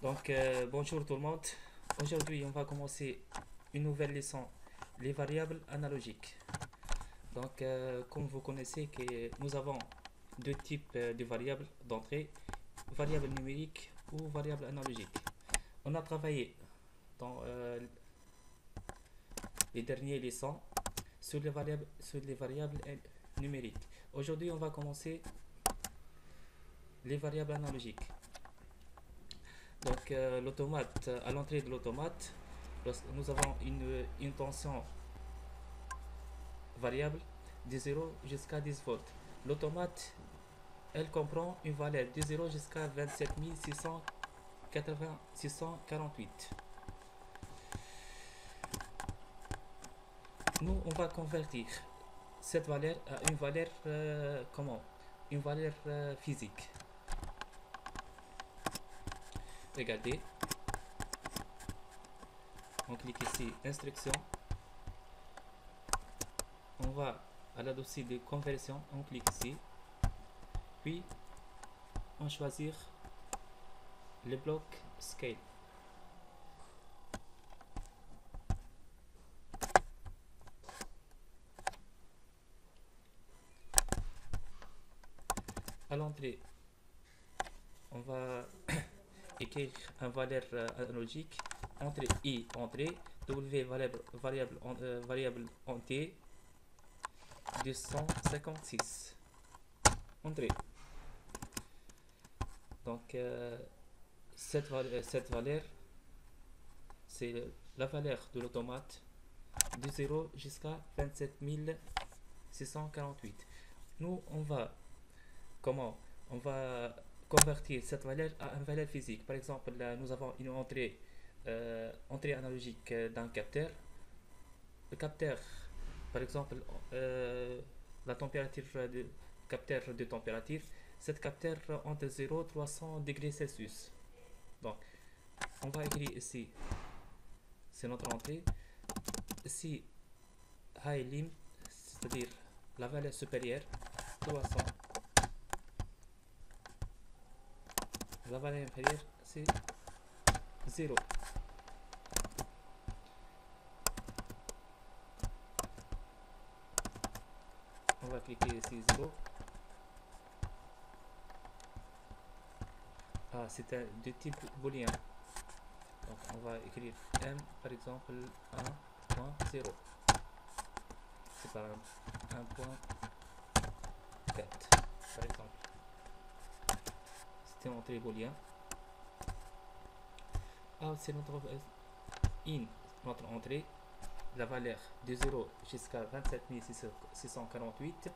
Bonjour tout le monde. Aujourd'hui, on va commencer une nouvelle leçon, les variables analogiques. Comme vous connaissez, que nous avons deux types de variables d'entrée, variables numériques ou variables analogiques. On a travaillé dans les dernières leçons sur les variables numériques. Aujourd'hui, on va commencer les variables analogiques. L'automate, à l'entrée de l'automate, nous avons une tension variable de 0 jusqu'à 10 volts. L'automate, elle comprend une valeur de 0 jusqu'à 27 648. Nous, on va convertir cette valeur à une valeur une valeur physique. Regardez, on clique ici, instruction. On va à la dossier de conversion, on clique ici, puis on choisit le bloc scale. À l'entrée, on va écrire un valeur analogique, entrée I, entrée, W variable entier 256. Entrée. Cette valeur, c'est la valeur de l'automate de 0 jusqu'à 27 648. Nous, on va convertir cette valeur à une valeur physique. Par exemple, là, nous avons une entrée analogique d'un capteur. Le capteur, par exemple, la température de capteur de température, cette capteur entre 0 et 300 degrés Celsius. Donc, on va écrire ici, c'est notre entrée. Ici, high limit, c'est-à-dire la valeur supérieure, 300. La valeur inférieure, c'est 0. On va cliquer ici 0. C'est de type booléen. Donc on va écrire m par exemple 1.0. C'est par 1.4 par exemple. C'est une entrée booléen. C'est notre notre entrée. La valeur de 0 jusqu'à 27 648.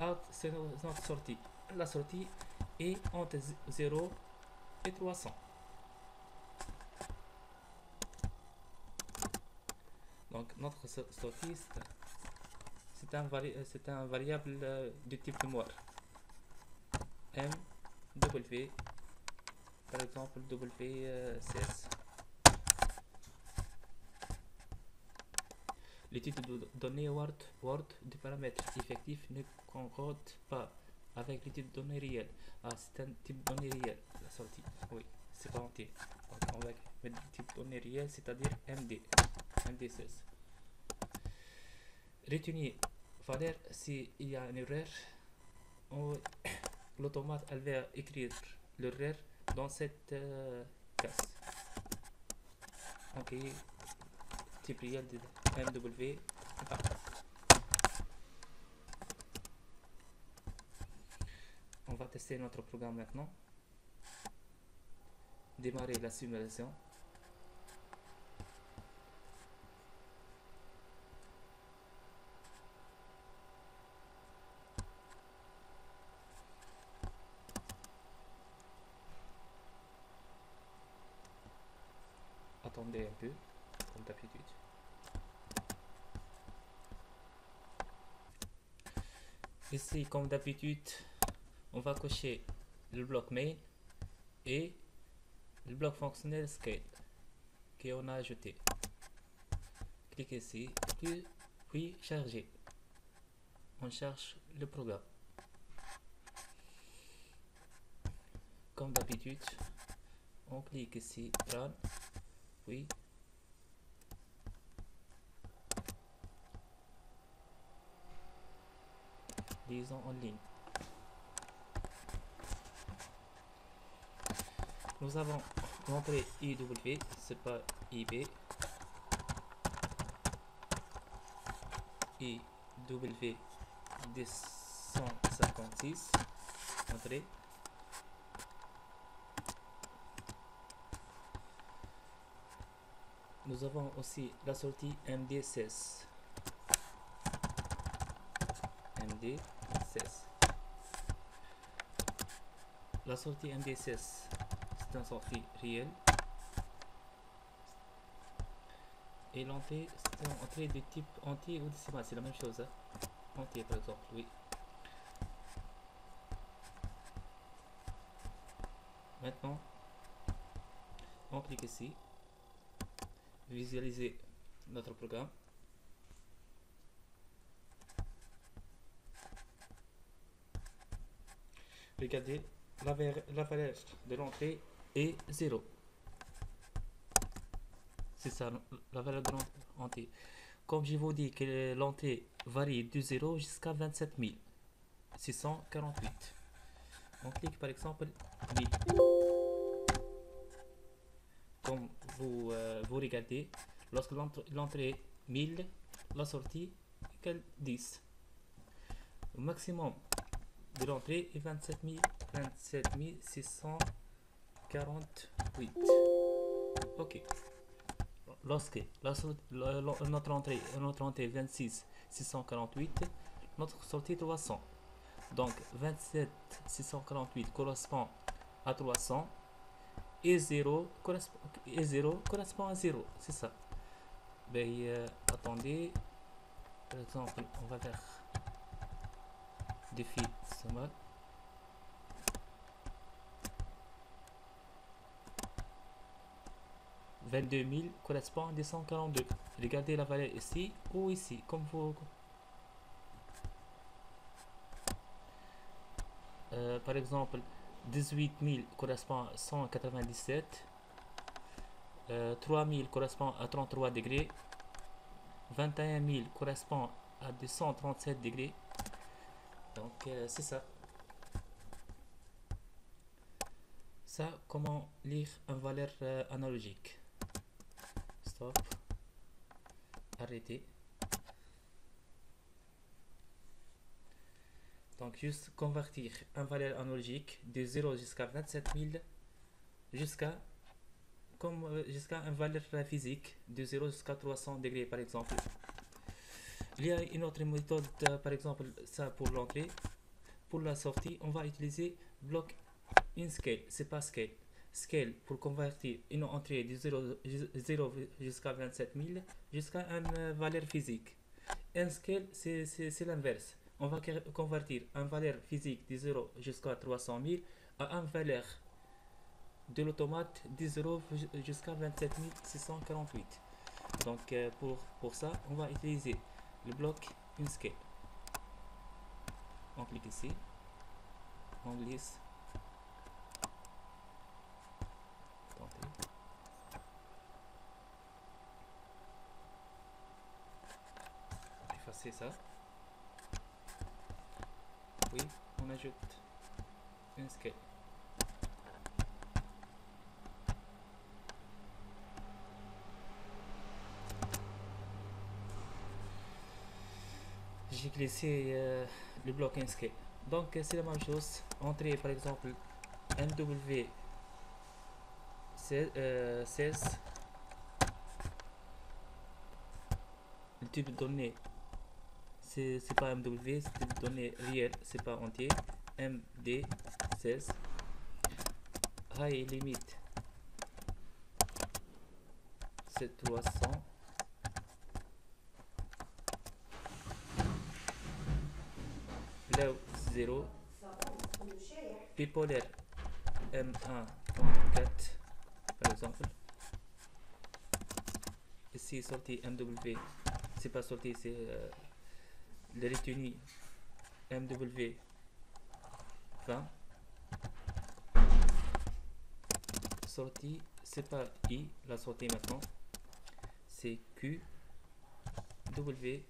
Out, c'est notre sortie. La sortie est entre 0 et 300. Donc notre sortie, c'est un variable de type mémoire. M, W, par exemple W16. Le type de données Word du paramètre effectif ne concorde pas avec le type de données réel. C'est un type de données réel, la sortie. Oui, c'est pas entier. Donc on va mettre le type de données réel, c'est-à-dire MD16. Retenez valeur s'il y a une erreur. L'automate elle va écrire l'erreur dans cette case. Ok, type réel de MW. On va tester notre programme maintenant. Démarrer la simulation. Attendez un peu, comme d'habitude. Ici, comme d'habitude, on va cocher le bloc main et le bloc fonctionnel scale qu'on a ajouté. Cliquez ici, puis charger. On cherche le programme. Comme d'habitude, on clique ici, run, oui. Liaison en ligne. Nous avons l'entrée IW, c'est pas IB. IW 256, entrée. Nous avons aussi la sortie MD16. MD16. La sortie MD16, c'est une sortie réelle. Et l'entrée, c'est une entrée de type entier ou décimal, c'est la même chose. Hein? Entier par exemple, oui. Maintenant, on clique ici. Visualiser notre programme. Regardez, la valeur de l'entrée est 0. C'est ça, la valeur de l'entrée. Comme je vous dis que l'entrée varie de 0 jusqu'à 27 648. On clique par exemple 1000. Comme vous regardez, lorsque l'entrée est 1000, la sortie égale 10. Le maximum de l'entrée est 27 648. Ok. Lorsque notre entrée est 26 648, notre sortie est 300. Donc 27 648 correspond à 300 et 0 correspond à 0. C'est ça. Ben, attendez. Par exemple, on va faire défi sommaire. « 22 000 correspond à 242. Regardez la valeur ici ou ici, comme vous. Par exemple, 18 000 correspond à 197. 3 000 correspond à 33 degrés. 21 000 correspond à 237 degrés. Donc, c'est ça. Ça, comment lire une valeur analogique. Stop. Arrêtez. Donc, juste convertir une valeur analogique de 0 jusqu'à 27 000 jusqu'à une valeur physique de 0 jusqu'à 300 degrés, par exemple. Il y a une autre méthode, par exemple, ça pour l'entrée. Pour la sortie, on va utiliser bloc in scale, c'est pas scale. Scale pour convertir une entrée de 0 jusqu'à 27 000 jusqu'à une valeur physique. Un scale, c'est l'inverse. On va convertir une valeur physique de 0 jusqu'à 300 000 à une valeur de l'automate de 0 jusqu'à 27 648. Donc, pour ça, on va utiliser le bloc in scale. On clique ici. On glisse. Effacer ça. Oui, on ajoute une scale. J'ai glissé le bloc in scale. Donc c'est la même chose. Entrée par exemple MW 16. Le type de données c'est pas MW, c'est le type de données réel, c'est pas entier. MD16. High limit c'est 300. Low 0. Bipolaire M1.4 par exemple. Ici sortie MW, c'est pas sortie, c'est le retenu MW 20. sortie, c'est pas I, la sortie maintenant, c'est Q, W,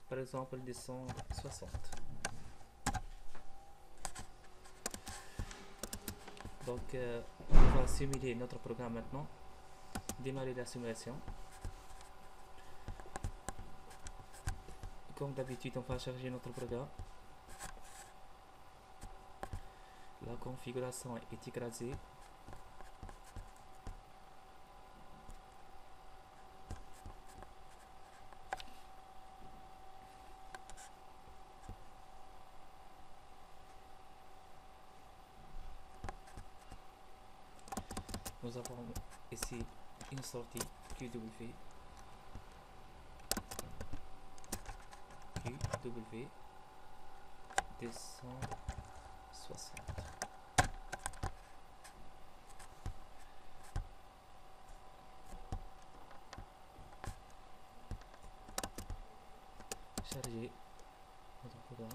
par exemple 260. Donc on va simuler notre programme maintenant, démarrer la simulation. Comme d'habitude, on va charger notre programme. La configuration est écrasée. Nous avons ici une sortie QW, QW 260. Charger notre programme.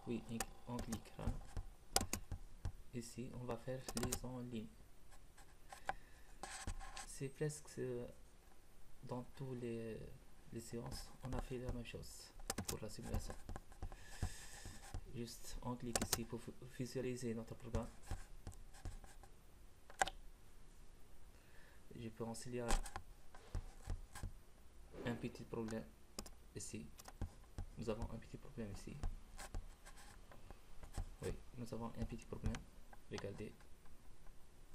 Oui, on cliquera. Ici, on va faire les en ligne. C'est presque dans tous les séances, on a fait la même chose pour la simulation. Juste, on clique ici pour visualiser notre programme. Je pense qu'il y a un petit problème ici. Nous avons un petit problème ici. Oui, nous avons un petit problème. Regardez,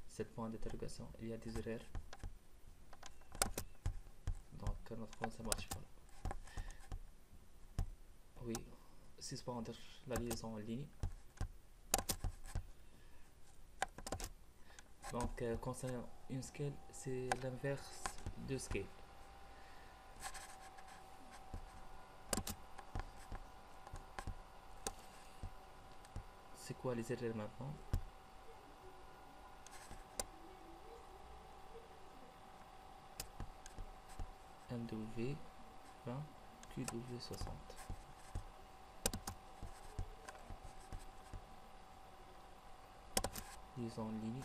7 points d'interrogation, il y a des erreurs. Donc notre compte ça marche pas. Oui, suspendre la liaison en ligne. Donc concernant une scale, c'est l'inverse de scale. C'est quoi les erreurs maintenant? MW 20 QW 60. Liaison en ligne.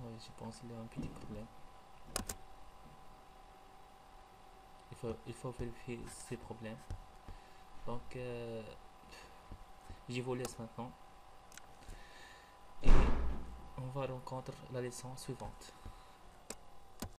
Oui, je pense qu'il y a un petit problème. Il faut vérifier ces problèmes. Donc, je vous laisse maintenant. Et on va rencontrer la leçon suivante.